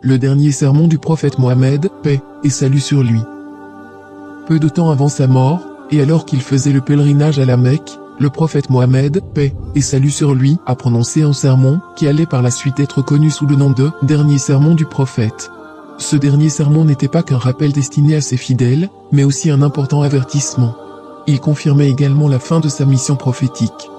le dernier sermon du prophète Mohammed, paix et salut sur lui. Peu de temps avant sa mort, et alors qu'il faisait le pèlerinage à la Mecque, le prophète Mohammed, paix et salut sur lui, a prononcé un sermon qui allait par la suite être connu sous le nom de « dernier sermon du prophète ». Ce dernier sermon n'était pas qu'un rappel destiné à ses fidèles, mais aussi un important avertissement. Il confirmait également la fin de sa mission prophétique.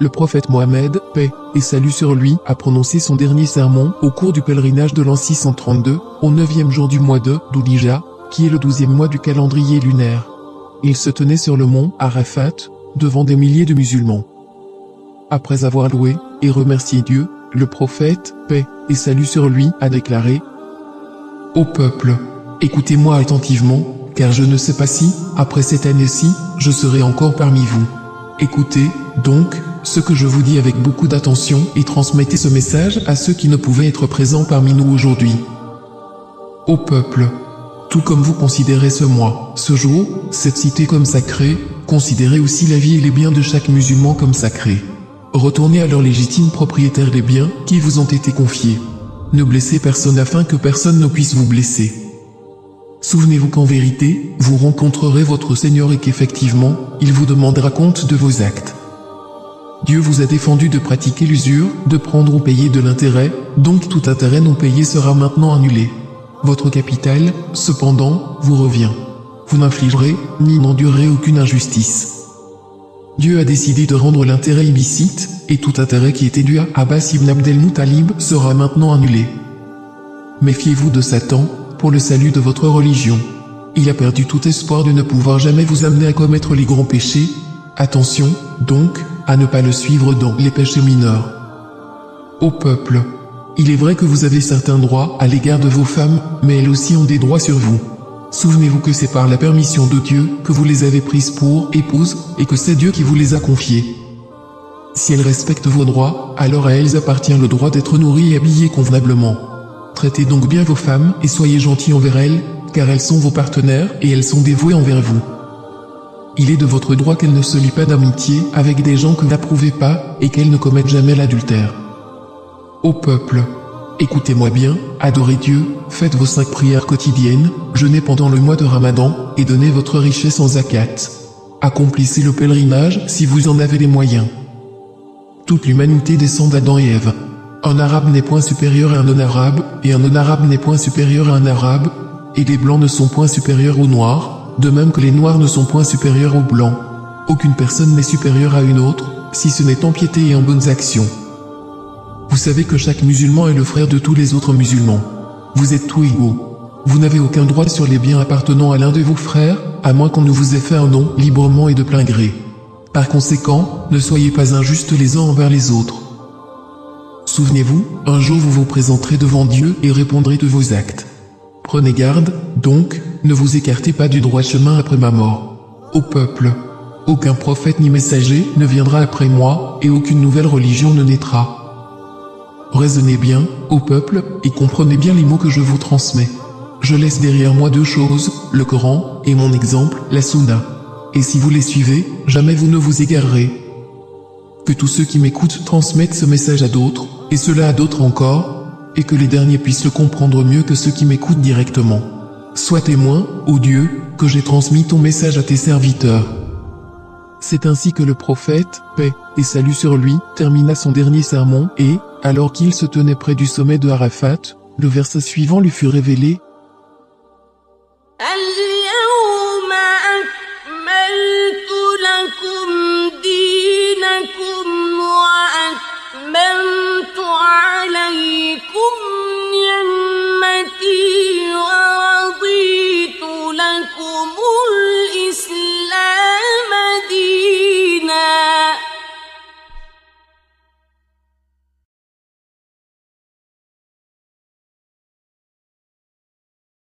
Le prophète Mohammed, paix et salut sur lui, a prononcé son dernier sermon au cours du pèlerinage de l'an 632, au 9e jour du mois de Dhul-Hijjah, qui est le 12e mois du calendrier lunaire. Il se tenait sur le mont Arafat, devant des milliers de musulmans. Après avoir loué et remercié Dieu, le prophète, paix et salut sur lui, a déclaré : Ô peuple, écoutez-moi attentivement, car je ne sais pas si, après cette année-ci, je serai encore parmi vous. Écoutez, donc, ce que je vous dis avec beaucoup d'attention et transmettez ce message à ceux qui ne pouvaient être présents parmi nous aujourd'hui. Ô peuple, tout comme vous considérez ce mois, ce jour, cette cité comme sacrée, considérez aussi la vie et les biens de chaque musulman comme sacrés. Retournez à leurs légitimes propriétaires les biens qui vous ont été confiés. Ne blessez personne afin que personne ne puisse vous blesser. Souvenez-vous qu'en vérité, vous rencontrerez votre Seigneur et qu'effectivement, il vous demandera compte de vos actes. Dieu vous a défendu de pratiquer l'usure, de prendre ou payer de l'intérêt, donc tout intérêt non payé sera maintenant annulé. Votre capital, cependant, vous revient. Vous n'infligerez, ni n'endurerez aucune injustice. Dieu a décidé de rendre l'intérêt illicite, et tout intérêt qui était dû à Abbas ibn Abdel-Muttalib sera maintenant annulé. Méfiez-vous de Satan, pour le salut de votre religion. Il a perdu tout espoir de ne pouvoir jamais vous amener à commettre les grands péchés. Attention, donc, à ne pas le suivre dans les péchés mineurs. Ô peuple, il est vrai que vous avez certains droits à l'égard de vos femmes, mais elles aussi ont des droits sur vous. Souvenez-vous que c'est par la permission de Dieu que vous les avez prises pour épouses, et que c'est Dieu qui vous les a confiées. Si elles respectent vos droits, alors à elles appartient le droit d'être nourries et habillées convenablement. Traitez donc bien vos femmes et soyez gentils envers elles, car elles sont vos partenaires et elles sont dévouées envers vous. Il est de votre droit qu'elles ne se lient pas d'amitié avec des gens que vous n'approuvez pas et qu'elles ne commettent jamais l'adultère. Ô peuple, écoutez-moi bien, adorez Dieu, faites vos 5 prières quotidiennes, jeûnez pendant le mois de Ramadan et donnez votre richesse en zakat. Accomplissez le pèlerinage si vous en avez les moyens. Toute l'humanité descend d'Adam et Ève. Un arabe n'est point supérieur à un non-arabe, et un non-arabe n'est point supérieur à un arabe, et les blancs ne sont point supérieurs aux noirs, de même que les noirs ne sont point supérieurs aux blancs. Aucune personne n'est supérieure à une autre, si ce n'est en piété et en bonnes actions. Vous savez que chaque musulman est le frère de tous les autres musulmans. Vous êtes tous égaux. Vous n'avez aucun droit sur les biens appartenant à l'un de vos frères, à moins qu'on ne vous ait fait un nom librement et de plein gré. Par conséquent, ne soyez pas injustes les uns envers les autres. Souvenez-vous, un jour vous vous présenterez devant Dieu et répondrez de vos actes. Prenez garde, donc, ne vous écartez pas du droit chemin après ma mort. Ô peuple, aucun prophète ni messager ne viendra après moi, et aucune nouvelle religion ne naîtra. Raisonnez bien, ô peuple, et comprenez bien les mots que je vous transmets. Je laisse derrière moi 2 choses, le Coran, et mon exemple, la Sunna. Et si vous les suivez, jamais vous ne vous égarerez. Que tous ceux qui m'écoutent transmettent ce message à d'autres, et cela à d'autres encore, et que les derniers puissent le comprendre mieux que ceux qui m'écoutent directement. Sois témoin, ô Dieu, que j'ai transmis ton message à tes serviteurs. C'est ainsi que le prophète, paix et salut sur lui, termina son dernier sermon et, alors qu'il se tenait près du sommet de Arafat, le verset suivant lui fut révélé,